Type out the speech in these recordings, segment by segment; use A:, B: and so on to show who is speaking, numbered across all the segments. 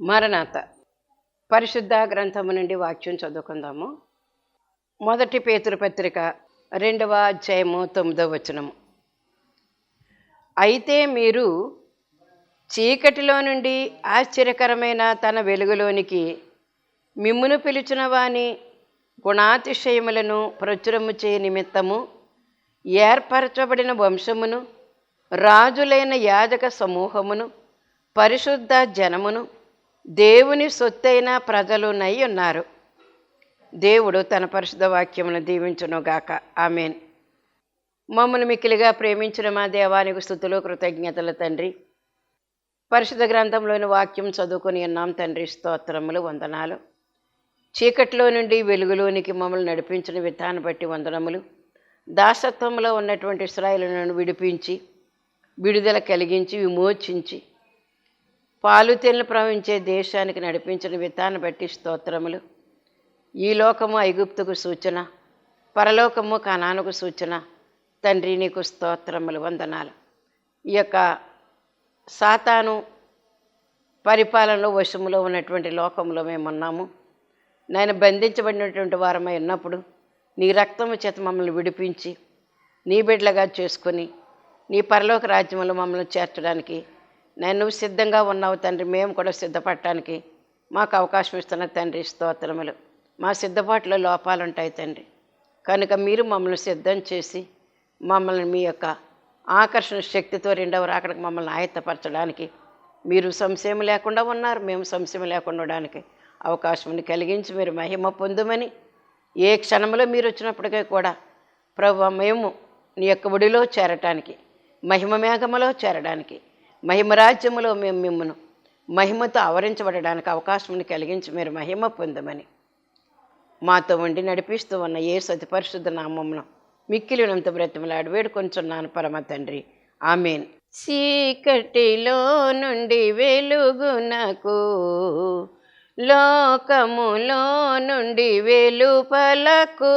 A: మరణాత పరిశుద్ధ గ్రంథము నుండి వాక్యం చదువుకుందాము. 1 పేతురు పత్రిక 2వ అధ్యాయము 9వ వచనము. అయితే మీరు చీకటిలో నుండి ఆశ్చర్యకరమైన తన వెలుగులోనికి మిమ్మును పిలిచిన వాని గుణాతిశయములను ప్రచురము చేయ నిమిత్తము ఏర్పరచబడిన వంశమును, రాజులైన యాజక సమూహమును, పరిశుద్ధ జనమును, దేవుని సొత్తైన ప్రజలునై ఉన్నారు. దేవుడు తన పరిశుద్ధ వాక్యమును దీవించునుగాక. ఆమేన్. మమ్మల్ని మిక్కిలిగా ప్రేమించిన మా దేవానికి స్తుతులు, కృతజ్ఞతలు తండ్రి. పరిశుద్ధ గ్రంథంలోని వాక్యం చదువుకొని ఉన్నాం తండ్రి. స్తోత్రములు, వందనాలు. చీకట్లో నుండి వెలుగులోనికి మమ్మల్ని నడిపించిన విధానం బట్టి వందనములు. దాసత్వంలో ఉన్నటువంటి ఇశ్రాయేలును విడిపించి, విడుదల కలిగించి, విమోచించి, పాలు తేనెలు ప్రవహించే దేశానికి నడిపించిన విధానం బట్టి స్తోత్రములు. ఈ లోకము ఐగుప్తుకు సూచన, పరలోకము కనానుకు సూచన. తండ్రి నీకు స్తోత్రములు, వందనాలు. ఈ యొక్క సాతాను పరిపాలనలో వశములో ఉన్నటువంటి లోకంలో మేము ఉన్నాము. నేను బంధించబడినటువంటి వారమై ఉన్నప్పుడు నీ రక్తము చేత మమ్మల్ని విడిపించి నీ బిడ్డలుగా చేసుకొని నీ పరలోక రాజ్యంలో మమ్మల్ని చేర్చడానికి నువ్వు సిద్ధంగా ఉన్నావు తండ్రి. మేము కూడా సిద్ధపడటానికి మాకు అవకాశం ఇస్తున్న తండ్రి స్తోత్రములు. మా సిద్ధపాటులో లోపాలు ఉంటాయి తండ్రి. కనుక మీరు మమ్మల్ని సిద్ధం చేసి మమ్మల్ని మీ యొక్క ఆకర్షణ శక్తితో రెండవ రాకడకు మమ్మల్ని ఆయత్తపరచడానికి మీరు సంశయం లేకుండా ఉన్నారు. మేము సంశయం లేకుండా ఉండడానికి అవకాశం కలిగించి మీరు మహిమ పొందుమని, ఏ క్షణంలో మీరు వచ్చినప్పటికీ కూడా ప్రభువా మేము నీ యొక్క ఒడిలో చేరటానికి, మహిమ మేఘములో చేరడానికి, మహిమరాజ్యములో మేము మిమ్మను మహిమతో ఆవరించబడడానికి అవకాశం కలిగించి మీరు మహిమ పొందమని మాతో ఉండి నడిపిస్తూ ఉన్న యేసు అతి పరిశుద్ధ నామమున మిక్కిలినంత బ్రతిమలాడి వేడుకొంచున్నాను పరమ తండ్రి. ఆమేన్. చీకటిలో నుండి వెలుగునకు, లోకములో నుండి వెలుపలకు,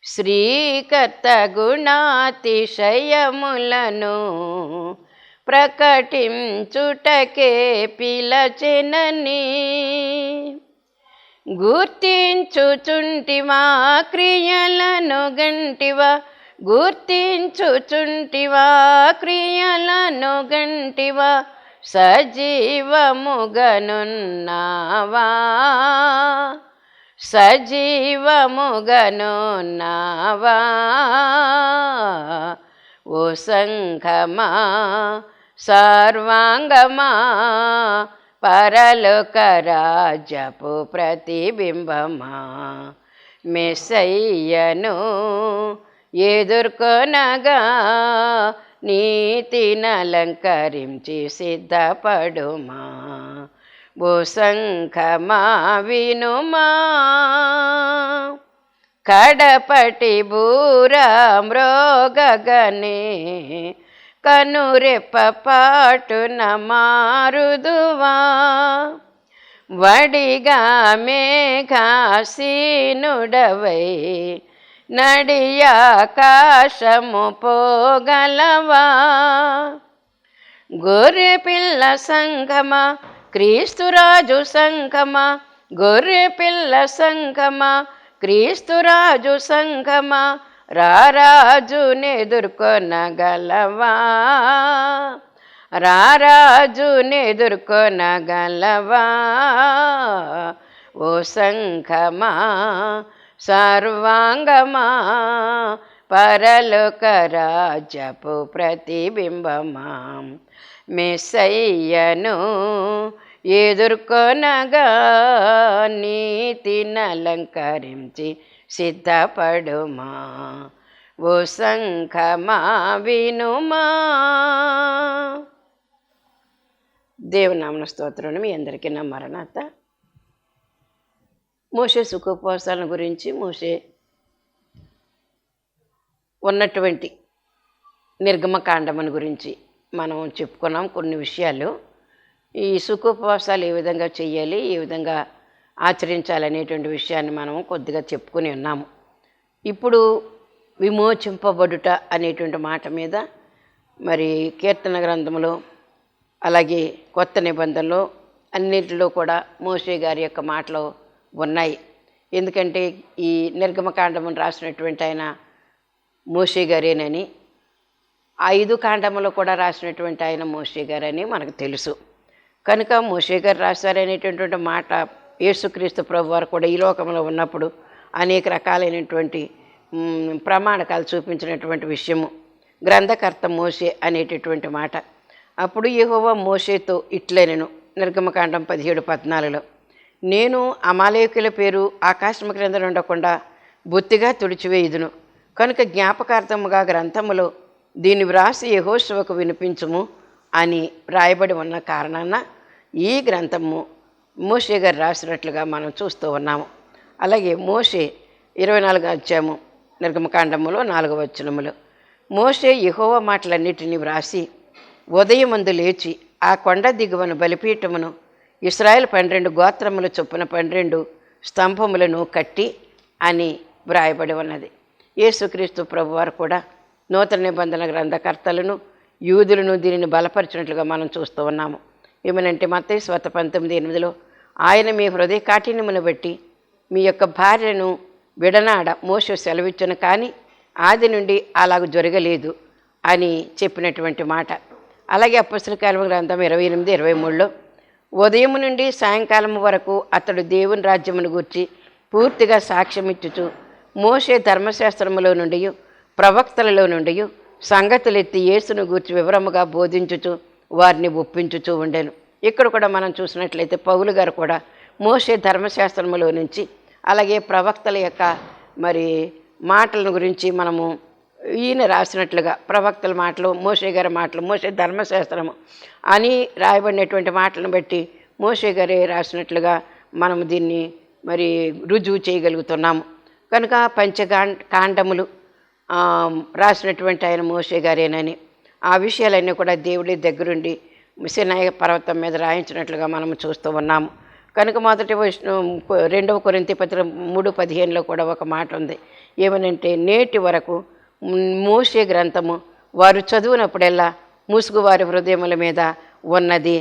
A: శ్రీకర్త గుణాతిశయములను ప్రకటించుటకే పిలచెనని గుర్తించుచుంటివా క్రియలను గంటివా, గుర్తించుచుంటివా క్రియలను గంటివా, సజీవముగనున్నావా, సజీవముగనున్నావా. ఓ సంఘమా సర్వాంగమా, పరలోక రాజ్యపు ప్రతిబింబమా, మెస్సయ్యను ఎదుర్కొనగా నీతినలంకరించి సిద్ధపడుమా. ఓ సంఘమా వినుమా, కడపటి బూర మ్రోగగనే, కనురెప్ప పాటున మారుదువా, వడిగా మేఘాసీనుడవై నడియాకాశము పోగలవా. గొర్రె పిల్ల సంఘమా, క్రీస్తురాజు సంఘమా, గొర్రె పిల్ల సంఘమా, క్రీస్తురాజు సంఘమా, రారాజునెదుర్కొనగలవా, రారాజునెదుర్కొనగలవా. ఓ సంఘమా సర్వాంగమా, పరలోక రాజ్యపు ప్రతిబింబమా, మెస్సయ్యను ఎదుర్కొనగా నీతినలంకరించి సిద్ధపడుమా. ఓ సంఘమా వినుమా. దేవుని నామమున స్తోత్రం. మీ అందరికీ నా మరణాత. మోషే సుఖోపవాసాల గురించి, మోషే ఉన్నటువంటి నిర్గమకాండమును గురించి మనం చెప్పుకున్నాం కొన్ని విషయాలు. ఈ సుఖోపవాసాలు ఏ విధంగా చేయాలి, ఏ విధంగా ఆచరించాలనేటువంటి విషయాన్ని మనం కొద్దిగా చెప్పుకుని ఉన్నాము. ఇప్పుడు విమోచింపబడుట అనేటువంటి మాట మీద మరి కీర్తన గ్రంథంలో అలాగే కొత్త నిబంధనలో అన్నింటిలో కూడా మోషే గారి యొక్క మాటలు ఉన్నాయి. ఎందుకంటే ఈ నిర్గమకాండమును రాసినటువంటి ఆయన మోషే గారేనని, 5 కాండములు కూడా రాసినటువంటి ఆయన మోషే గారని మనకు తెలుసు. కనుక మోషే గారు రాశారనేటటువంటి మాట యేసుక్రీస్తు ప్రభు వారు కూడా ఈ లోకంలో ఉన్నప్పుడు అనేక రకాలైనటువంటి ప్రమాణకాలు చూపించినటువంటి విషయము. గ్రంథకర్త మోషే అనేటటువంటి మాట. అప్పుడు యెహోవా మోషేతో ఇట్లనెను, నిర్గమకాండం 17:14, నేను అమాలేకుల పేరు ఆకాశము క్రింద ఉండకుండా బొత్తిగా తుడిచివేయుదును. కనుక జ్ఞాపకార్థముగా గ్రంథములో దీన్ని వ్రాసి యెహోషువకు వినిపించుము అని రాయబడి ఉన్న కారణాన ఈ గ్రంథము మోషే గారు రాసినట్లుగా మనం చూస్తూ ఉన్నాము. అలాగే మోషే 24 అధ్యాయము నిర్గమకాండములో 4వ వచనములో మోషే యెహోవా మాటలన్నిటినీ వ్రాసి ఉదయమందు లేచి ఆ కొండ దిగువను బలిపీఠమును ఇశ్రాయేలు 12 గోత్రముల చొప్పున 12 స్తంభములను కట్టి అని వ్రాయబడి ఉన్నది. యేసుక్రీస్తు ప్రభువారు కూడా నూతన నిబంధన గ్రంథకర్తలను యూదులను దీనిని బలపరిచినట్లుగా మనం చూస్తూ ఉన్నాము. ఏమనంటే మత్తయి సువార్త 19:8 ఆయన మీ హృదయ కాఠిన్యమును బట్టి మీ యొక్క భార్యను విడనాడ మోషే సెలవిచ్చును, కానీ ఆది నుండి అలాగ జరగలేదు అని చెప్పినటువంటి మాట. అలాగే అపొస్తలుల కార్యముల గ్రంథం 28:23 ఉదయం నుండి సాయంకాలం వరకు అతడు దేవుని రాజ్యమును గూర్చి పూర్తిగా సాక్ష్యమిచ్చుచు మోషే ధర్మశాస్త్రములో నుండి ప్రవక్తలలో నుండి సంగతులెత్తి యేసును గూర్చి వివరముగా బోధించుచు వారిని ఒప్పించుచూ ఉండెను. ఇక్కడ కూడా మనం చూసినట్లయితే పౌలు గారు కూడా మోషే ధర్మశాస్త్రములో నుంచి అలాగే ప్రవక్తల యొక్క మాటల గురించి మనము ఈయన రాసినట్లుగా ప్రవక్తల మాటలు, మోషే గారి మాటలు, మోషే ధర్మశాస్త్రము అని రాయబడినటువంటి మాటలను బట్టి మోషే గారే రాసినట్లుగా మనము దీన్ని రుజువు చేయగలుగుతున్నాము. కనుక కాండములు రాసినటువంటి ఆయన మోషే గారేనని ఆ విషయాలన్నీ కూడా దేవుడి దగ్గరుండి సినాయి పర్వతం మీద రాయించినట్లుగా మనము చూస్తూ ఉన్నాము. కనుక 2వ కొరింథీ పత్రిక 3:15 కూడా ఒక మాట ఉంది. ఏమనంటే నేటి వరకు మోషే గ్రంథము వారు చదువునప్పుడెల్లా ముసుగు వారి హృదయముల మీద ఉన్నది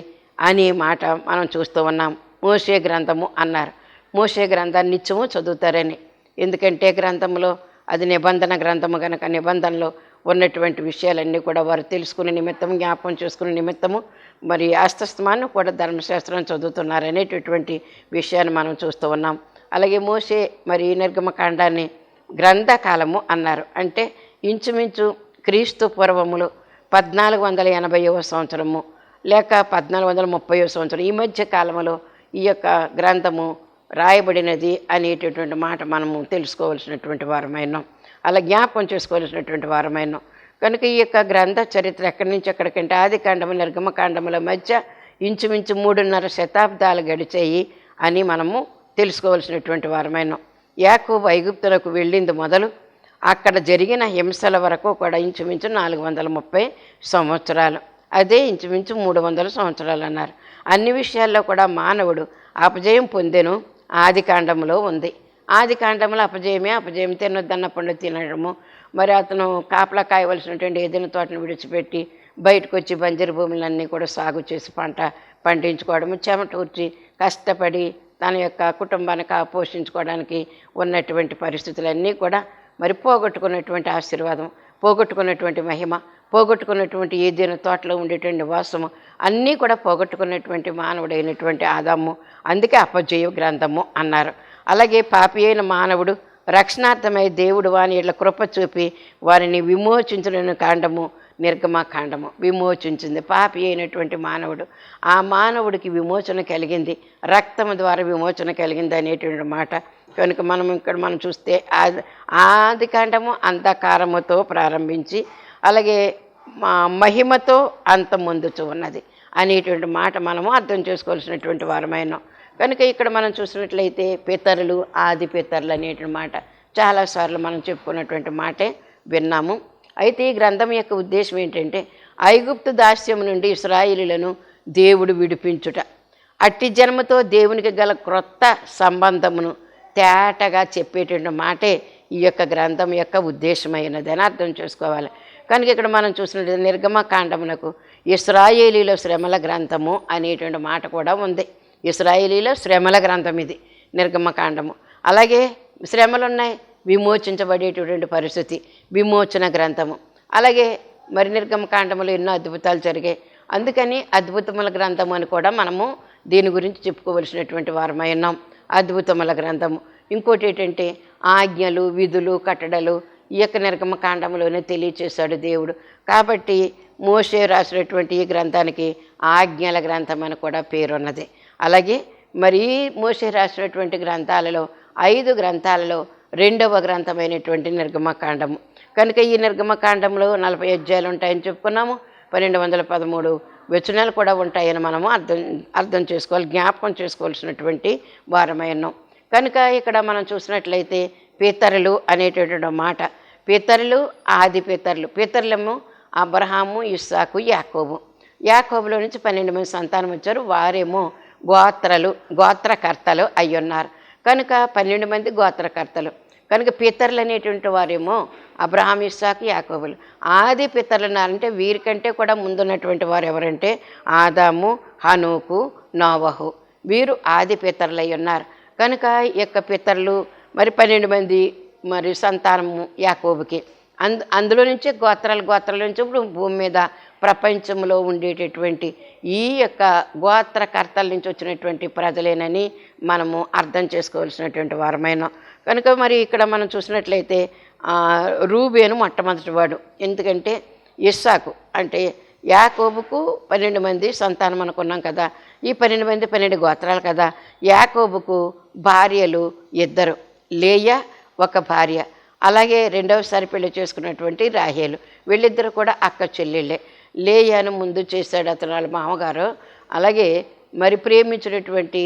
A: అనే మాట మనం చూస్తూ ఉన్నాం. మోషే గ్రంథము అన్నారు. మోషే గ్రంథాన్ని నిత్యము చదువుతారని. ఎందుకంటే గ్రంథంలో అది నిబంధన గ్రంథము కనుక నిబంధనలో ఉన్నటువంటి విషయాలన్నీ కూడా వారు తెలుసుకునే నిమిత్తము, జ్ఞాపకం చేసుకునే నిమిత్తము అస్తమానం కూడా ధర్మశాస్త్రం చదువుతున్నారనేటటువంటి విషయాన్ని మనం చూస్తూ ఉన్నాం. అలాగే మోషే నిర్గమకాండాన్ని గ్రంథకాలము అన్నారు. అంటే ఇంచుమించు క్రీస్తు పూర్వములు 1480వ సంవత్సరము లేక 1430వ సంవత్సరం ఈ మధ్య కాలంలో ఈ యొక్క గ్రంథము రాయబడినది అనేటటువంటి మాట మనము తెలుసుకోవాల్సినటువంటి వారమైనాం. అలా జ్ఞాపకం చేసుకోవాల్సినటువంటి వారమైనాం. కనుక ఈ యొక్క గ్రంథ చరిత్ర ఎక్కడి నుంచి ఎక్కడికంటే ఆది కాండము నిర్గమకాండముల మధ్య ఇంచుమించు 3.5 శతాబ్దాలు గడిచాయి అని మనము తెలుసుకోవాల్సినటువంటి వారమైనాం. యాకోబు ఐగుప్తులకు వెళ్ళింది మొదలు అక్కడ జరిగిన హింసల వరకు కూడా ఇంచుమించు 430 సంవత్సరాలు, అదే ఇంచుమించు 300 సంవత్సరాలు అన్నారు. అన్ని విషయాల్లో కూడా మానవుడు అపజయం పొందెను ఆది కాండంలో ఉంది. ఆది కాండంలో అపజయం తినొద్దన్న పండు తినడము, అతను కాపలా కాయవలసినటువంటి ఏదైనా తోటను విడిచిపెట్టి బయటకు వచ్చి బంజరు భూములన్నీ కూడా సాగు చేసి పంట పండించుకోవడము, చెమటూర్చి కష్టపడి తన యొక్క కుటుంబాన్ని పోషించుకోవడానికి ఉన్నటువంటి పరిస్థితులన్నీ కూడా పోగొట్టుకున్నటువంటి ఆశీర్వాదం, పోగొట్టుకున్నటువంటి మహిమ, పోగొట్టుకున్నటువంటి ఏదైనా తోటలో ఉండేటువంటి నివాసము అన్నీ కూడా పోగొట్టుకున్నటువంటి మానవుడైనటువంటి ఆదాము. అందుకే అపజయ గ్రంథము అన్నారు. అలాగే పాపి అయిన మానవుడు రక్షణార్థమై దేవుడు వాని ఇట్లా కృప చూపి వారిని విమోచించిన కాండము నిర్గమకాండము విమోచించింది. పాపి అయినటువంటి మానవుడు, ఆ మానవుడికి విమోచన కలిగింది, రక్తము ద్వారా విమోచన కలిగింది అనేటువంటి మాట. కనుక మనం చూస్తే ఆది కాండము అంధకారముతో ప్రారంభించి అలాగే మహిమతో అంతమొందుతూ ఉన్నది అనేటువంటి మాట మనము అర్థం చేసుకోవాల్సినటువంటి వారమైనాం. కనుక ఇక్కడ మనం చూసినట్లయితే పితరులు, ఆది పితరులు అనేటువంటి మాట చాలాసార్లు మనం చెప్పుకున్నటువంటి మాటే విన్నాము. అయితే ఈ గ్రంథం యొక్క ఉద్దేశం ఏంటంటే ఐగుప్తు దాస్యం నుండి ఇశ్రాయేలీయులను దేవుడు విడిపించుట, అట్టి జన్మతో దేవునికి గల క్రొత్త సంబంధమును తేటగా చెప్పేటువంటి మాటే ఈ యొక్క గ్రంథం యొక్క ఉద్దేశమైనది అని అర్థం చేసుకోవాలి. కనుక ఇక్కడ మనం చూసినట్లయితే నిర్గమకాండమునకు ఇశ్రాయేలీయుల శ్రమల గ్రంథము అనేటువంటి మాట కూడా ఉంది. ఇశ్రాయేలీల శ్రమల గ్రంథం ఇది నిర్గమకాండము. అలాగే శ్రమలు ఉన్నాయి, విమోచించబడేటటువంటి పరిస్థితి విమోచన గ్రంథము. అలాగే మరి నిర్గమకాండములో ఎన్నో అద్భుతాలు జరిగాయి. అందుకని అద్భుతముల గ్రంథము అని కూడా మనము దీని గురించి చెప్పుకోవలసినటువంటి వారమై ఉన్నాం. అద్భుతముల గ్రంథము. ఇంకోటి ఏంటంటే ఆజ్ఞలు, విధులు, కట్టడలు ఈ యొక్క నిర్గమకాండంలోనే తెలియచేశాడు దేవుడు. కాబట్టి మోషే రాసినటువంటి ఈ గ్రంథానికి ఆజ్ఞల గ్రంథం అని కూడా పేరున్నది. అలాగే మరి మోషే రాసినటువంటి గ్రంథాలలో 5 గ్రంథాలలో 2వ గ్రంథమైనటువంటి నిర్గమకాండము. కనుక ఈ నిర్గమకాండంలో 40 అధ్యాయాలు ఉంటాయని చెప్పుకున్నాము. 1213 వచనాలు కూడా ఉంటాయని మనము అర్థం చేసుకోవాలి, జ్ఞాపకం చేసుకోవాల్సినటువంటి వారమై ఉన్నాం. కనుక ఇక్కడ మనం చూసినట్లయితే పితరులు అనేటటువంటి మాట, పితరులు ఆది పితరులు. పితరులేమో అబ్రహాము, ఇస్సాకు, యాకోబు. యాకోబులో నుంచి 12 మంది సంతానం వచ్చారు. వారేమో గోత్రకర్తలు అయ్యున్నారు. కనుక 12 మంది గోత్రకర్తలు. కనుక పితరులు అనేటువంటి వారేమో అబ్రహాం, ఇస్సాకు, యాకోబులు. ఆది పితరులు ఉన్నారంటే వీరికంటే కూడా ముందున్నటువంటి వారు ఎవరంటే ఆదాము, హనోకు, నోవహు. వీరు ఆది పితరులు అయి ఉన్నారు. కనుక ఈ యొక్క పితరులు మరి 12 మంది మరి సంతానము యాకోబుకి. అందులో నుంచే గోత్రాల నుంచి ఇప్పుడు భూమి మీద ప్రపంచంలో ఉండేటటువంటి ఈ యొక్క గోత్రకర్తల నుంచి వచ్చినటువంటి ప్రజలేనని మనము అర్థం చేసుకోవాల్సినటువంటి వారమైన. కనుక మరి ఇక్కడ మనం చూసినట్లయితే రూబేను మొట్టమొదటి వాడు. ఎందుకంటే ఇస్సాకు అంటే యాకోబుకు 12 మంది సంతానం అనుకున్నాం కదా. ఈ 12 మంది 12 గోత్రాలు కదా. యాకోబుకు భార్యలు 2, లేయా ఒక భార్య. అలాగే రెండవసారి పెళ్లి చేసుకున్నటువంటి రాహేలు. వీళ్ళిద్దరు కూడా అక్క చెల్లెళ్ళే. లేయాను ముందు చేశాడు అతను వాళ్ళ మామగారు. అలాగే మరి ప్రేమించినటువంటి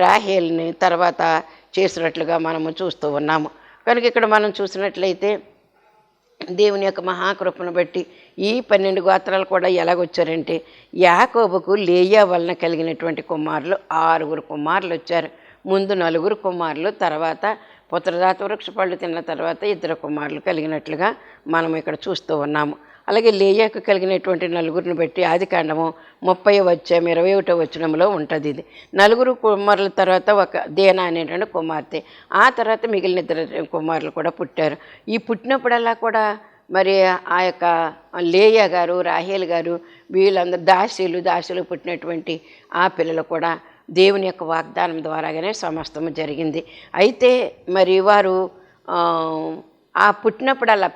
A: రాహేల్ని తర్వాత చేసినట్లుగా మనము చూస్తూ ఉన్నాము. కనుక ఇక్కడ మనం చూసినట్లయితే దేవుని యొక్క మహాకృపను బట్టి ఈ 12 గోత్రాలు కూడా ఎలాగొచ్చారంటే యాకోబుకు లేయా వలన కలిగినటువంటి కుమారులు 6 కుమారులు వచ్చారు. ముందు 4 కుమారులు, తర్వాత పుత్రదాత వృక్ష పళ్ళు తిన్న తర్వాత 2 కుమారులు కలిగినట్లుగా మనం ఇక్కడ చూస్తూ ఉన్నాము. అలాగే లేయాకు కలిగినటువంటి 4 బట్టి ఆదికాండము 30వ అధ్యాయం 21వ వచనంలో ఉంటుంది. ఇది 4 కుమారుల తర్వాత ఒక దేనా అనేటువంటి కుమార్తె, ఆ తర్వాత మిగిలిన 2 కుమారులు కూడా పుట్టారు. ఈ పుట్టినప్పుడల్లా కూడా మరి ఆ యొక్క లేయా గారు, రాహేల్ గారు వీళ్ళందరూ దాసీలు పుట్టినటువంటి ఆ పిల్లలు కూడా దేవుని యొక్క వాగ్దానం ద్వారాగానే సమస్తము జరిగింది. అయితే మరి వారు ఆ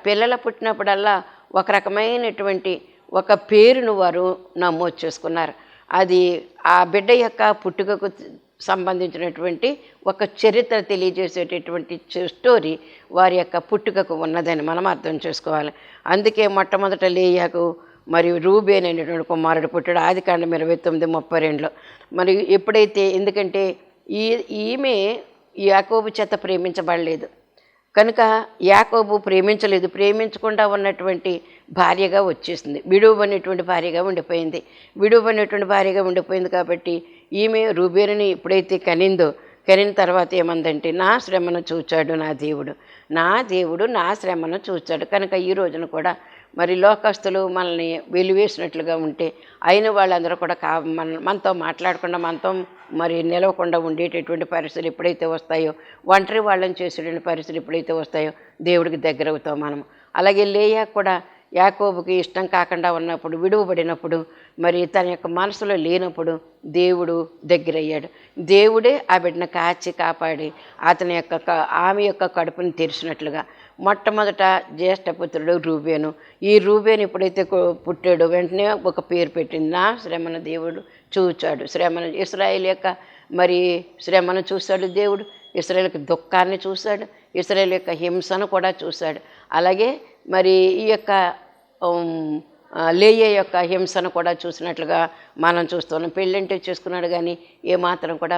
A: పిల్లల పుట్టినప్పుడల్లా ఒక రకమైనటువంటి ఒక పేరును వారు నమోదు చేసుకున్నారు. అది ఆ బిడ్డ యొక్క పుట్టుకకు సంబంధించినటువంటి ఒక చరిత్ర తెలియజేసేటటువంటి స్టోరీ వారి యొక్క పుట్టుకకు ఉన్నదని మనం అర్థం చేసుకోవాలి. అందుకే మొట్టమొదట లేయాకు మరియు రూబేన్ అనేటువంటి కుమారుడు పుట్టాడు. ఆదికాండం 29:32. మరి ఎప్పుడైతే, ఎందుకంటే ఈమె యాకోబు చేత ప్రేమించబడలేదు కనుక యాకోబు ప్రేమించకుండా ఉన్నటువంటి భార్యగా వచ్చేసింది. విడువబడినటువంటి భార్యగా ఉండిపోయింది కాబట్టి ఈమె రూబేనుని ఎప్పుడైతే కనిన తర్వాత ఏమందంటే నా శ్రమను చూచాడు నా దేవుడు నా శ్రమను చూచాడు. కనుక ఈ రోజున కూడా మరి లోకస్తులు మనల్ని వెలివేసినట్లుగా ఉంటే అయిన వాళ్ళందరూ కూడా మనతో మాట్లాడకుండా మనతో మరి నిలవకుండా ఉండేటటువంటి పరిస్థితులు ఎప్పుడైతే వస్తాయో, ఒంటరి వాళ్ళని చేసేటువంటి పరిస్థితులు ఎప్పుడైతే వస్తాయో దేవుడికి దగ్గర అవుతాం మనం. అలాగే లేయా కూడా యాకోబుకి ఇష్టం కాకుండా ఉన్నప్పుడు, విడువబడినప్పుడు, మరి తన యొక్క మనసులో లేనప్పుడు దేవుడు దగ్గరయ్యాడు. దేవుడే ఆ బిడ్డను కాపాడి ఆమె యొక్క కడుపుని తెరిచినట్లుగా. మొట్టమొదట జ్యేష్ఠపుత్రుడు రూబేను. ఈ రూబేను ఎప్పుడైతే పుట్టాడో వెంటనే ఒక పేరు పెట్టింది, నా శ్రమను దేవుడు చూచాడు. ఇశ్రాయేల్ యొక్క మరి శ్రమను చూశాడు దేవుడు. ఇశ్రాయేలుకి దుఃఖాన్ని చూశాడు. ఇశ్రాయేల్ యొక్క హింసను కూడా చూశాడు. అలాగే మరి ఈ యొక్క లేయా యొక్క హింసను కూడా చూసినట్లుగా మనం చూస్తున్నాం. పెళ్ళంటే చేసుకున్నాడు కానీ ఏమాత్రం కూడా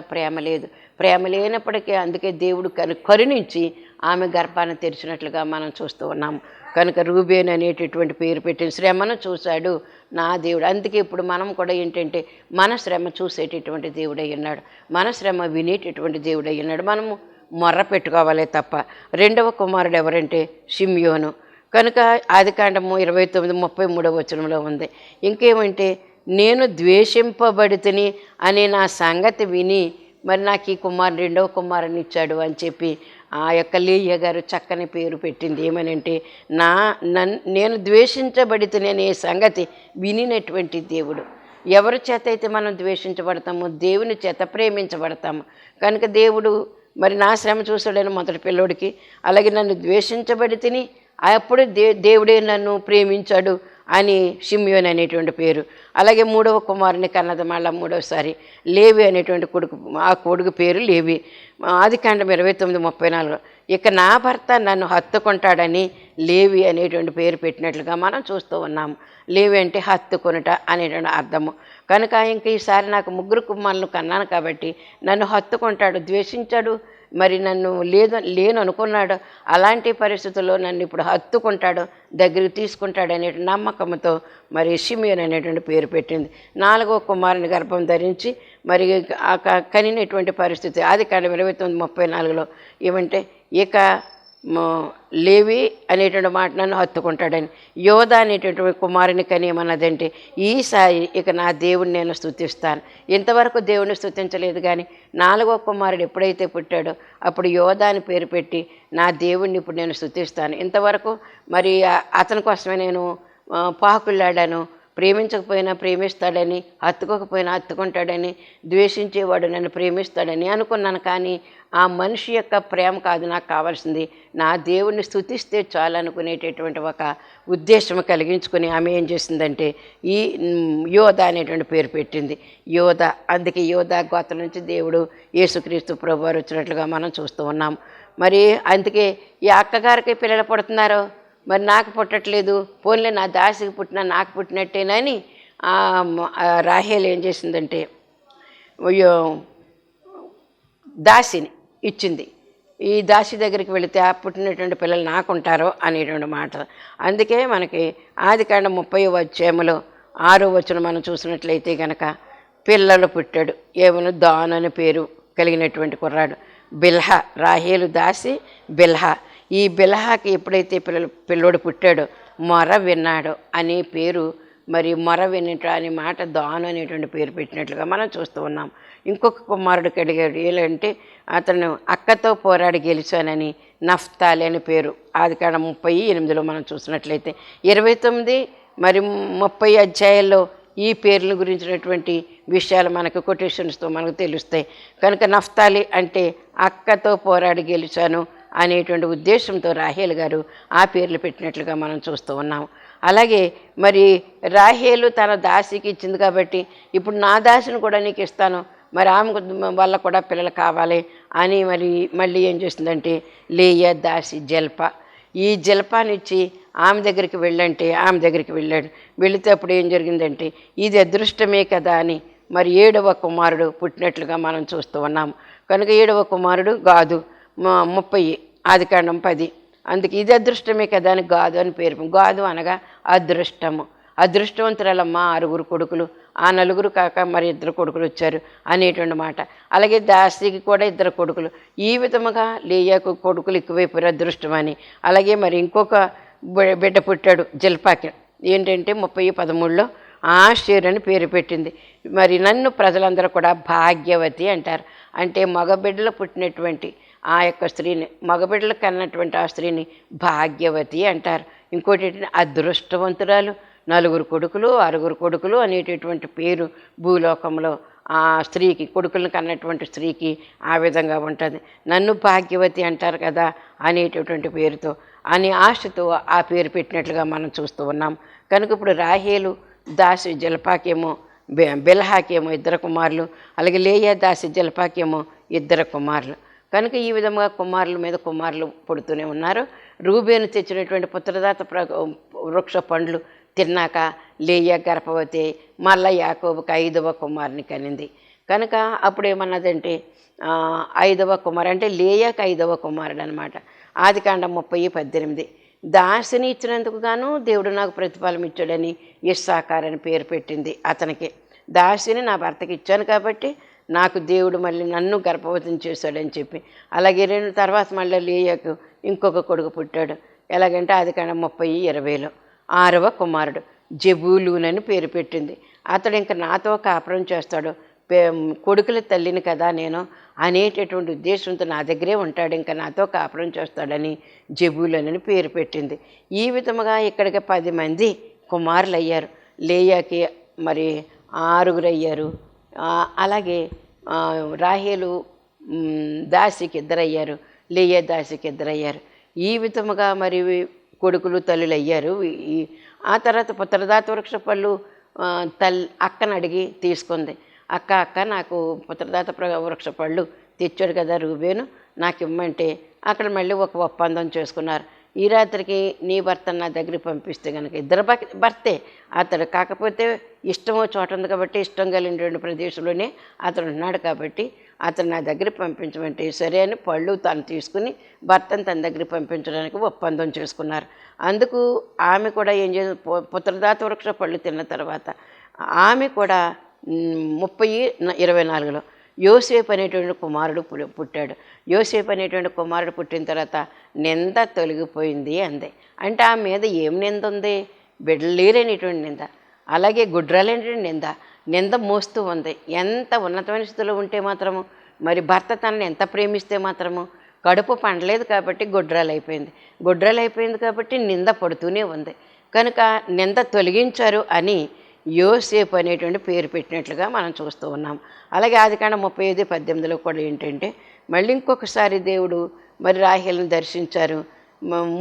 A: ప్రేమ లేనప్పటికీ అందుకే దేవుడు కరుణించి ఆమె గర్భాన్ని తెరిచినట్లుగా మనం చూస్తూ ఉన్నాము. కనుక రూబేన్ అనేటటువంటి పేరు పెట్టిన శ్రమను చూశాడు నా దేవుడు. అందుకే ఇప్పుడు మనం కూడా ఏంటంటే మన శ్రమ చూసేటటువంటి దేవుడై ఉన్నాడు, మన శ్రమ వినేటటువంటి దేవుడై ఉన్నాడు. మనము మొర్ర పెట్టుకోవాలే తప్ప. 2వ కుమారుడు ఎవరంటే షిమ్యోను. కనుక ఆదికాండము 29:33 వచనంలో ఉంది. ఇంకేమంటే నేను ద్వేషింపబడితిని అనే నా సంగతి విని మరి నాకు ఈ కుమారుడు రెండవ కుమారుని ఇచ్చాడు అని చెప్పి ఆ యొక్క లేయ్య గారు చక్కని పేరు పెట్టింది. ఏమనంటే నేను ద్వేషించబడితిని అనే సంగతి వినినటువంటి దేవుడు. ఎవరి చేత అయితే మనం ద్వేషించబడతామో దేవుని చేత ప్రేమించబడతాము. కనుక దేవుడు మరి నా శ్రమ చూశాడని మొదటి పిల్లోడికి, అలాగే నన్ను ద్వేషించబడితిని అప్పుడు దేవుడే నన్ను ప్రేమించాడు అని షిమ్యోన్ అనేటువంటి పేరు. అలాగే మూడవ కుమారుని కన్నది మళ్ళీ మూడవసారి లేవి అనేటువంటి కొడుకు, ఆ కొడుకు పేరు లేవి. ఆదికాండం 29:34 ఇక నా భర్త నన్ను హత్తుకుంటాడని లేవి అనేటువంటి పేరు పెట్టినట్లుగా మనం చూస్తూ ఉన్నాము. లేవి అంటే హత్తుకొనుట అనేటువంటి అర్థము. కనుక ఇంక ఈసారి నాకు 3 కుమారులను కన్నాను కాబట్టి నన్ను హత్తుకుంటాడు, ద్వేషించాడు, మరి నన్ను లేను అనుకున్నాడు. అలాంటి పరిస్థితుల్లో నన్ను ఇప్పుడు హత్తుకుంటాడు, దగ్గరికి తీసుకుంటాడు అనే నమ్మకంతో మరి షిమ్యోన్ అనేటువంటి పేరు పెట్టింది. 4వ కుమారుని గర్భం ధరించి మరి కనినటువంటి పరిస్థితి ఆదికాండం 29:34 ఏమంటే ఇక లేవి అనేటువంటి మాట నన్ను హత్తుకుంటాడని. యోధ అనేటటువంటి కుమారుని కని ఏమన్నదంటే ఈసారి ఇక నా దేవుడిని నేను స్తుతిస్తాను. ఇంతవరకు దేవుడిని స్తుతించలేదు, కానీ 4వ కుమారుడు ఎప్పుడైతే పుట్టాడో అప్పుడు యోధ అని పేరు పెట్టి నా దేవుడిని ఇప్పుడు నేను స్తుతిస్తాను. ఇంతవరకు మరి అతని కోసమే నేను పాకులాడాను, ప్రేమించకపోయినా ప్రేమిస్తాడని, హత్తుకోకపోయినా హత్తుకుంటాడని, ద్వేషించేవాడు నన్ను ప్రేమిస్తాడని అనుకున్నాను. కానీ ఆ మనిషి యొక్క ప్రేమ కాదు నాకు కావాల్సింది, నా దేవుణ్ణి స్తుతిస్తే చాలు అనుకునేటటువంటి ఒక ఉద్దేశం కలిగించుకొని ఆమె ఏం చేసిందంటే ఈ యోధ అనేటువంటి పేరు పెట్టింది. యోధ, అందుకే యోధ గోత్రం నుంచి దేవుడు యేసుక్రీస్తు ప్రభువారు వచ్చినట్లుగా మనం చూస్తూ ఉన్నాం. మరి అందుకే ఈ అక్కగారికి పిల్లలు పుడుతున్నారో మరి నాకు పుట్టట్లేదు, పోన్లే నా దాసికి పుట్టినా నాకు పుట్టినట్టేనని రాహేలు ఏం చేసిందంటే దాసిని ఇచ్చింది. ఈ దాసి దగ్గరికి వెళితే ఆ పుట్టినటువంటి పిల్లలు నాకుంటారో అనేటువంటి మాట. అందుకే మనకి ఆదికాండం 30వ అధ్యాయంలో 6వ వచనం మనం చూసినట్లయితే కనుక పిల్లలు పుట్టాడు. ఏమను దాను అనే పేరు కలిగినటువంటి కుర్రాడు బిల్హా. రాహేలు దాసి బిల్హా. ఈ బిల్హాకి ఎప్పుడైతే పిల్లోడు పుట్టాడో మొర విన్నాడు అనే పేరు, మరి మొర వినట అనే మాట దాను అనేటువంటి పేరు పెట్టినట్లుగా మనం చూస్తూ ఉన్నాం. ఇంకొక కుమారుడు కలిగాడు. ఏంటంటే అతను అక్కతో పోరాడి గెలిచానని నఫ్తాలి అని పేరు. ఆదికాండం 38లో మనం చూసినట్లయితే 29 మరి 30 అధ్యాయాల్లో ఈ పేర్ల గురించినటువంటి విషయాలు మనకు కొటేషన్స్తో మనకు తెలుస్తాయి. కనుక నఫ్తాలి అంటే అక్కతో పోరాడి గెలిచాను అనేటువంటి ఉద్దేశంతో రాహేలు గారు ఆ పేర్లు పెట్టినట్లుగా మనం చూస్తూ ఉన్నాం. అలాగే మరి రాహేలు తన దాసికి ఇచ్చింది కాబట్టి ఇప్పుడు నా దాసిని కూడా నీకు ఇస్తాను, మరి ఆమె వల్ల కూడా పిల్లలు కావాలి అని మరి మళ్ళీ ఏం చేస్తుందంటే లేయా దాసి జల్ప. ఈ జల్పానిచ్చి ఆమె దగ్గరికి వెళ్ళంటే ఆమె దగ్గరికి వెళ్ళాడు. వెళితే అప్పుడు ఏం జరిగిందంటే ఇది అదృష్టమే కదా అని మరి 7వ కుమారుడు పుట్టినట్లుగా మనం చూస్తూ ఉన్నాం. కనుక 7వ కుమారుడు గాదు. 30 ఆదికాండం 10. అందుకే ఇది అదృష్టమే కదా అని గాదు అని పేరు. గాదు అనగా అదృష్టము. అదృష్టవంతురాలమ్మ 6 కొడుకులు, ఆ 4 కాక మరి 2 కొడుకులు వచ్చారు అనేటువంటి మాట. అలాగే దాసికి కూడా 2 కొడుకులు. ఈ విధముగా లేయాకు కొడుకులు ఎక్కువైపోయారు అదృష్టమని. అలాగే మరి ఇంకొక బిడ్డ పుట్టాడు జల్పాకి. ఏంటంటే 30:13లో ఆషేర్ అని పేరు పెట్టింది. మరి నన్ను ప్రజలందరూ కూడా భాగ్యవతి అంటారు. అంటే మగబిడ్డలు పుట్టినటువంటి ఆ యొక్క స్త్రీని, మగబిడ్డలు కన్నటువంటి ఆ స్త్రీని భాగ్యవతి అంటారు. ఇంకోటి అదృష్టవంతురాలు. 4 కొడుకులు 6 కొడుకులు అనేటటువంటి పేరు భూలోకంలో ఆ స్త్రీకి, కొడుకులను కన్నటువంటి స్త్రీకి ఆ విధంగా ఉంటుంది. నన్ను భాగ్యవతి అంటారు కదా అనేటటువంటి పేరుతో అని ఆశతో ఆ పేరు పెట్టినట్లుగా మనం చూస్తూ ఉన్నాం. కనుక ఇప్పుడు రాహేలు దాసి జల్పాకేమో బిల్హాకేమో 2 కుమారులు, అలాగే లేయా దాసి జల్పాకేమో 2 కుమారులు. కనుక ఈ విధంగా కుమారుల మీద కుమారులు పుడుతూనే ఉన్నారు. రూబేను తెచ్చినటువంటి పుత్రదాత వృక్ష పండ్లు తిన్నాక లేయా గర్భవతి మళ్ళా యాకోబుకి 5వ కుమారుని కనింది. కనుక అప్పుడు ఏమన్నదంటే 5వ కుమారు అంటే లేయాకి 5వ కుమారుడు అనమాట. ఆదికాండం 30:18 దాసిని ఇచ్చినందుకు గాను దేవుడు నాకు ప్రతిఫలం ఇచ్చాడని ఇస్సాకార్ అని పేరు పెట్టింది అతనికి. దాసిని నా భర్తకి ఇచ్చాను కాబట్టి నాకు దేవుడు మళ్ళీ నన్ను గర్భవతిని చేశాడని చెప్పి. అలాగే 2 తర్వాత మళ్ళీ లేయాకు ఇంకొక కొడుకు పుట్టాడు. ఎలాగంటే ఆదికాండం 30:20లో 6వ కుమారుడు జెబూలూన్ అని పేరు పెట్టింది. అతడు ఇంక నాతో కాపురం చేస్తాడు, కొడుకుల తల్లిని కదా నేను అనేటటువంటి ఉద్దేశంతో నా దగ్గరే ఉంటాడు, ఇంకా నాతో కాపురం చేస్తాడని జెబూలూనని పేరు పెట్టింది. ఈ విధముగా ఇక్కడికి 10 మంది కుమారులు అయ్యారు. లేయాకి మరి 6 అయ్యారు. అలాగే రాహేలు దాసికి 2 అయ్యారు, లేయా దాసికి 2 అయ్యారు. ఈ విధముగా మరి కొడుకులు తల్లులు అయ్యారు. ఆ తర్వాత పుత్రదాత వృక్ష పళ్ళు అక్కను అడిగి తీసుకుంది. అక్క నాకు పుత్రదాత వృక్ష పళ్ళు తెచ్చాడు కదా రూబేను, నాకు ఇమ్మంటే అక్కడ మళ్ళీ ఒక ఒప్పందం చేసుకున్నారు. ఈ రాత్రికి నీ భర్త నా దగ్గరికి పంపిస్తే కనుక, ఇద్దరు భర్తే అతడు, కాకపోతే ఇష్టమో చోట ఉంది కాబట్టి ఇష్టం కలిగినటువంటి ప్రదేశంలోనే అతడు ఉన్నాడు కాబట్టి అతను నా దగ్గరికి పంపించమంటే సరే అని పళ్ళు తను తీసుకుని భర్తను తన దగ్గరికి పంపించడానికి ఒప్పందం చేసుకున్నారు. అందుకు ఆమె కూడా ఏం చేసి పుత్రదాత వృక్ష పళ్ళు తిన్న తర్వాత ఆమె కూడా 30:24 యోసేపు అనేటువంటి కుమారుడు పుట్టాడు. యోసేపు అనేటువంటి కుమారుడు పుట్టిన తర్వాత నింద తొలగిపోయింది అంది. అంటే ఆ మీద ఏం నింద ఉంది? బిడ్డలేరనేటువంటి నింద, అలాగే గుడ్రాలనేటువంటి నింద మోస్తూ ఉంది. ఎంత ఉన్నతమైన స్థితిలో ఉంటే మాత్రము, మరి భర్త తనని ఎంత ప్రేమిస్తే మాత్రము కడుపు పండలేదు కాబట్టి గొడ్రాలు అయిపోయింది కాబట్టి నింద పడుతూనే ఉంది. కనుక నింద తొలగించారు అని యోసేపు అనేటువంటి పేరు పెట్టినట్లుగా మనం చూస్తూ ఉన్నాం. అలాగే ఆదికాండం 35:18 కూడా ఏంటంటే మళ్ళీ ఇంకొకసారి దేవుడు మరి రాహేలును దర్శించారు.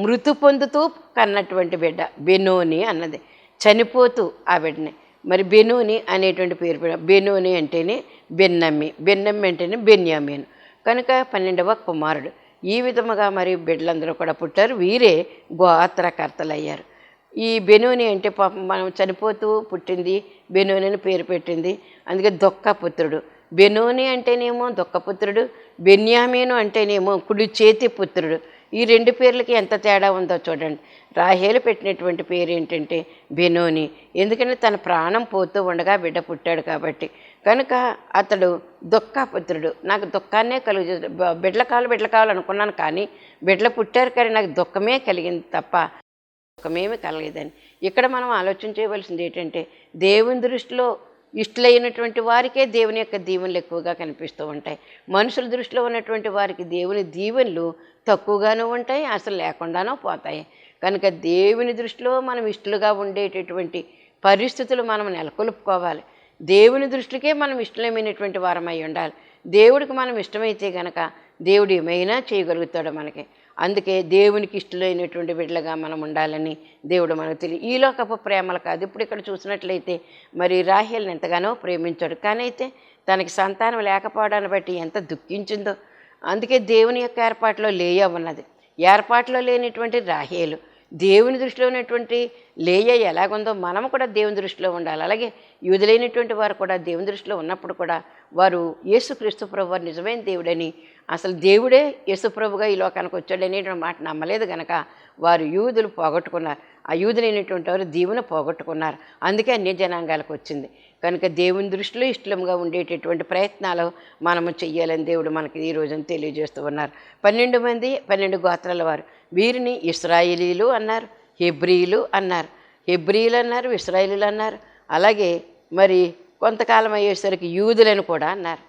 A: మృతు పొందుతూ కన్నటువంటి బిడ్డ బెనోని అన్నది, చనిపోతూ ఆ బిడ్డని మరి బెనోని అనేటువంటి పేరు పెట్ట. బెనోని అంటేనే బెన్నమ్మి అంటేనే బెన్యామీను. కనుక 12వ కుమారుడు. ఈ విధముగా మరి బిడ్డలందరూ కూడా పుట్టారు. వీరే గోత్రకర్తలు అయ్యారు. ఈ బెనోని అంటే పాపం మనం చనిపోతూ పుట్టింది బెనోని అని పేరు పెట్టింది, అందుకే దుఃఖపుత్రుడు. బెనోని అంటేనేమో దుఃఖపుత్రుడు, బెన్యామీను అంటేనేమో కుడి చేతి పుత్రుడు. ఈ 2 పేర్లకి ఎంత తేడా ఉందో చూడండి. రాహేలు పెట్టినటువంటి పేరు ఏంటంటే బెనోని, ఎందుకంటే తన ప్రాణం పోతూ ఉండగా బిడ్డ పుట్టాడు కాబట్టి. కనుక అతడు దుఃఖపుత్రుడు. నాకు దుఃఖాన్నే బిడ్డలు కావాలనుకున్నాను, కానీ బిడ్డలు పుట్టారు కానీ నాకు దుఃఖమే కలిగింది తప్ప దుఃఖమేమి కలగలేదని. ఇక్కడ మనం ఆలోచన చేయవలసింది ఏంటంటే దేవుని దృష్టిలో ఇష్టలైనటువంటి వారికే దేవుని యొక్క దీవెనలు ఎక్కువగా కనిపిస్తూ ఉంటాయి. మనుషుల దృష్టిలో ఉన్నటువంటి వారికి దేవుని దీవెనలు తక్కువగానూ ఉంటాయి, అసలు లేకుండానూ పోతాయి. కనుక దేవుని దృష్టిలో మనం ఇష్టలుగా ఉండేటటువంటి పరిస్థితులు మనం నెలకొల్పుకోవాలి. దేవుని దృష్టికే మనం ఇష్టమైనటువంటి వారమై ఉండాలి. దేవుడికి మనం ఇష్టమైతే కనుక దేవుడు ఏమైనా చేయగలుగుతాడు మనకి. అందుకే దేవునికి ఇష్టమైనటువంటి బిడ్డలుగా మనం ఉండాలని దేవుడు మనకు తెలియ. ఈ లోకపు ప్రేమలు కాదు. ఇప్పుడు ఇక్కడ చూసినట్లయితే మరి రాహేలుని ఎంతగానో ప్రేమించాడు, కానీ అయితే తనకి సంతానం లేకపోవడాన్ని బట్టి ఎంత దుఃఖించిందో. అందుకే దేవుని యొక్క ఏర్పాటులో లేయా ఉన్నది, ఏర్పాటులో లేనటువంటి రాహేలు. దేవుని దృష్టిలో ఉన్నటువంటి లేయ ఎలాగుందో మనం కూడా దేవుని దృష్టిలో ఉండాలి. అలాగే యూదులైనటువంటి వారు కూడా దేవుని దృష్టిలో ఉన్నప్పుడు కూడా వారు యేసుక్రీస్తు ప్రభు వారు నిజమైన దేవుడని, అసలు దేవుడే యేసుప్రభుగా ఈ లోకానికి వచ్చాడనేటువంటి మాట నమ్మలేదు కనుక వారు యూదులు పోగొట్టుకున్నారు. ఆ యూదులైనటువంటి వారు దీవెన పోగొట్టుకున్నారు. అందుకే అన్య జనాంగాలకు వచ్చింది. కనుక దేవుని దృష్టిలో ఇష్టంగా ఉండేటటువంటి ప్రయత్నాలు మనము చెయ్యాలని దేవుడు మనకి ఈ రోజున తెలియజేస్తూ ఉన్నారు. 12 మంది 12 గోత్రాల వారు. వీరిని ఇశ్రాయేలీలు అన్నారు, హెబ్రీలు అన్నారు. హెబ్రీలు అన్నారు, ఇశ్రాయేలీలు అన్నారు. అలాగే మరి కొంతకాలం అయ్యేసరికి యూదులను కూడా అన్నారు.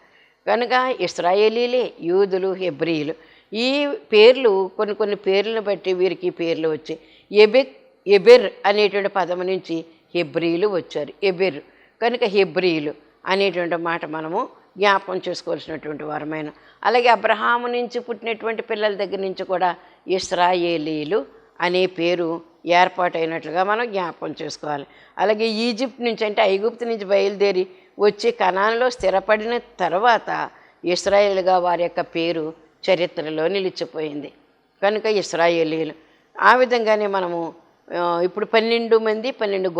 A: కనుక ఇశ్రాయేలీలే, యూదులు, హెబ్రీలు. ఈ పేర్లు కొన్ని పేర్లను బట్టి వీరికి పేర్లు వచ్చాయి. ఎబెర్ అనేటువంటి పదము నుంచి హెబ్రీలు వచ్చారు, ఎబెర్. కనుక హెబ్రీలు అనేటువంటి మాట మనము జ్ఞాపకం చేసుకోవాల్సినటువంటి వారమైన. అలాగే అబ్రహాము నుంచి పుట్టినటువంటి పిల్లల దగ్గర నుంచి కూడా ఇశ్రాయేలీలు అనే పేరు ఏర్పాటైనట్లుగా మనం జ్ఞాపకం చేసుకోవాలి. అలాగే ఈజిప్ట్ నుంచి అంటే ఐగుప్తు నుంచి బయలుదేరి వచ్చి కనానులో స్థిరపడిన తర్వాత ఇశ్రాయేలుగా వారి యొక్క పేరు చరిత్రలో నిలిచిపోయింది. కనుక ఇశ్రాయేలీలు. ఆ విధంగానే మనము ఇప్పుడు 12 మంది 12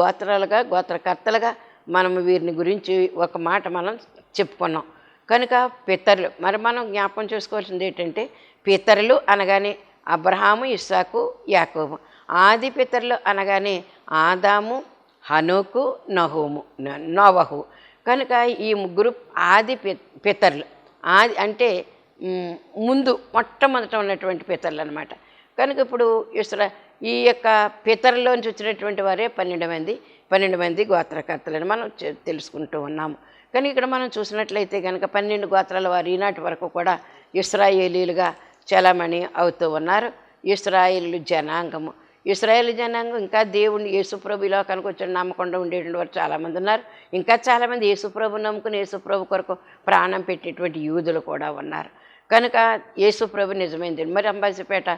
A: గోత్రకర్తలుగా మనము వీరిని గురించి ఒక మాట మనం చెప్పుకున్నాం. కనుక పితరులు మరి మనం జ్ఞాపకం చేసుకోవాల్సింది ఏంటంటే పితరులు అనగానే అబ్రహాము, ఇస్సాకు, యాకోబు. ఆది పితరులు అనగానే ఆదాము, హనోకు, నోవహు. కనుక ఈ ముగ్గురు ఆది పితరులు. ఆది అంటే ముందు మొట్టమొదట ఉన్నటువంటి పితరులు అనమాట. కనుక ఇప్పుడు ఈ యొక్క పితరులోంచి వచ్చినటువంటి వారే 12 మంది. 12 మంది గోత్రకర్తలని మనం తెలుసుకుంటూ ఉన్నాము. కానీ ఇక్కడ మనం చూసినట్లయితే కనుక 12 గోత్రాల వారు ఈనాటి వరకు కూడా ఇశ్రాయేలీలుగా చలామణి అవుతూ ఉన్నారు. ఇశ్రాయేలు జనాంగము, ఇశ్రాయేలు జనాంగం ఇంకా దేవుని యేసుప్రభు ఈ లోకానికి వచ్చి నమ్మకుండా ఉండేటువంటి వారు చాలామంది ఉన్నారు. ఇంకా చాలామంది యేసుప్రభు నమ్ముకుని యేసుప్రభు కొరకు ప్రాణం పెట్టేటువంటి యూదులు కూడా ఉన్నారు. కనుక యేసుప్రభు నిజమైంది. మరి అంబాజీపేట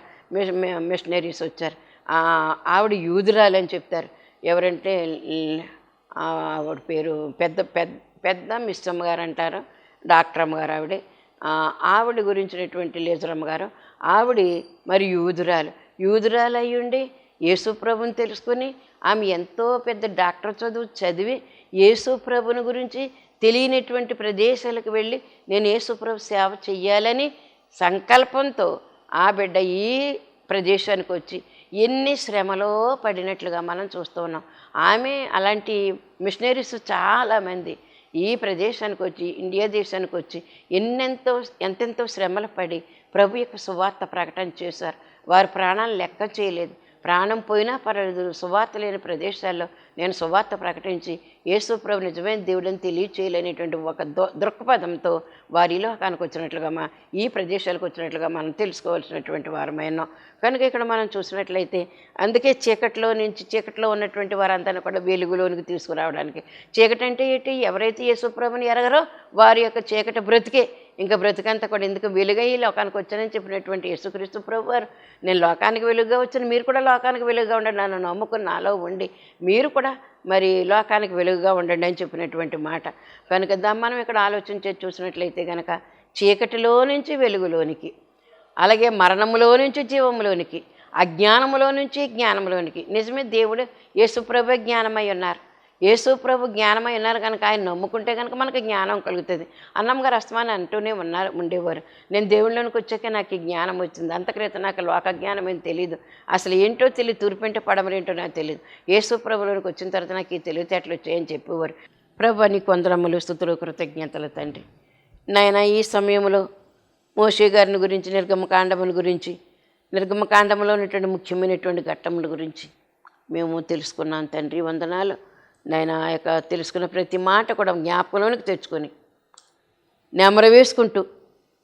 A: మిషనరీస్ వచ్చారు, ఆవిడ యూదురాలు అని చెప్తారు. ఎవరంటే ఆవిడ పేరు పెద్ద మిస్సమ్మ గారు అంటారు, డాక్టర్ అమ్మగారు ఆవిడ. ఆవిడ గురించినటువంటి లేజరమ్మ గారు, ఆవిడ మరి యూదురాలు అయ్యుండి యేసుప్రభుని తెలుసుకుని ఆమె ఎంతో పెద్ద డాక్టర్ చదివి యేసుప్రభుని గురించి తెలియనటువంటి ప్రదేశాలకు వెళ్ళి నేను యేసుప్రభు సేవ చెయ్యాలని సంకల్పంతో ఆ బిడ్డ ఈ ప్రదేశానికి వచ్చి ఎన్ని శ్రమలో పడినట్లుగా మనం చూస్తూ ఉన్నాం. ఆమె అలాంటి మిషనరీస్ చాలామంది ఈ ప్రదేశానికి వచ్చి ఇండియా దేశానికి వచ్చి ఎంతెంతో శ్రమలు పడి ప్రభు యొక్క సువార్త ప్రకటన చేశారు. వారి ప్రాణాలు లెక్క చేయలేదు. ప్రాణం పోయినా పర్వాలేదు, సువార్త లేని ప్రదేశాల్లో నేను సువార్త ప్రకటించి యేసు ప్రభు నిజమైన దేవుడని తెలియచేయలేనటువంటి ఒక దృక్పథంతో వారి లోకానికి వచ్చినట్లుగా ఈ ప్రదేశాలకు వచ్చినట్లుగా మనం తెలుసుకోవాల్సినటువంటి వారమైనాం. కనుక ఇక్కడ మనం చూసినట్లయితే అందుకే చీకట్లో ఉన్నటువంటి వారంతా కూడా వెలుగులోనికి తీసుకురావడానికి. చీకటి అంటే ఏంటి? ఎవరైతే యేసు ప్రభుని ఎరగరో వారి యొక్క చీకటి బ్రతికే ఇంకా బ్రతికంతా కూడా ఎందుకు వెలుగై లోకానికి వచ్చానని చెప్పినటువంటి యేసుక్రీస్తు ప్రభు వారు, నేను లోకానికి వెలుగుగా వచ్చాను, మీరు కూడా లోకానికి వెలుగుగా ఉండండి, నన్ను నమ్ముకుని నాలో ఉండి మీరు కూడా మరి లోకానికి వెలుగుగా ఉండండి అని చెప్పినటువంటి మాట. కనుక మనం ఇక్కడ ఆలోచించి చూసినట్లయితే కనుక చీకటిలో నుంచి వెలుగులోనికి, అలాగే మరణములో నుంచి జీవములోనికి, అజ్ఞానములో నుంచి జ్ఞానంలోనికి. నిజమే, దేవుడు యేసుప్రభు జ్ఞానమై ఉన్నారు. యేసుప్రభు జ్ఞానమై ఉన్నారు కనుక ఆయన నమ్ముకుంటే కనుక మనకు జ్ఞానం కలుగుతుంది. అన్నమ్మ గారు అస్తమాని అంటూనే ఉండేవారు, నేను దేవుళ్ళలోనికి వచ్చాక నాకు ఈ జ్ఞానం వచ్చింది, అంతక్రితం నాకు లోక జ్ఞానం ఏం తెలియదు, అసలు ఏంటో తెలియదు, తూర్పుంటే పడమరేంటో నాకు తెలియదు, యేసుప్రభులోనికి వచ్చిన తర్వాత నాకు ఈ తెలివితేటలు వచ్చాయని చెప్పేవారు. ప్రభు నీకు వందనములు, స్తుతులు, కృతజ్ఞతలు తండ్రి. నాయన ఈ సమయంలో మోషే గారిని గురించి, నిర్గమకాండముల గురించి, నిర్గమకాండంలో ఉన్నటువంటి ముఖ్యమైనటువంటి ఘట్టముల గురించి మేము తెలుసుకున్నాం తండ్రి. వందనాలు నాయన. ఆ యొక్క తెలుసుకున్న ప్రతి మాట కూడా జ్ఞాపకంలోనికి తెచ్చుకొని నెమరు వేసుకుంటూ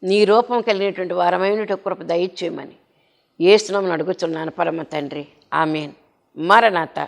A: నీ రూపం కలిగినటువంటి వారమైన కృప దయచేయమని యేసు నామమున అడుగుతున్నాను పరమ తండ్రి. ఆమేన్. మరణాత.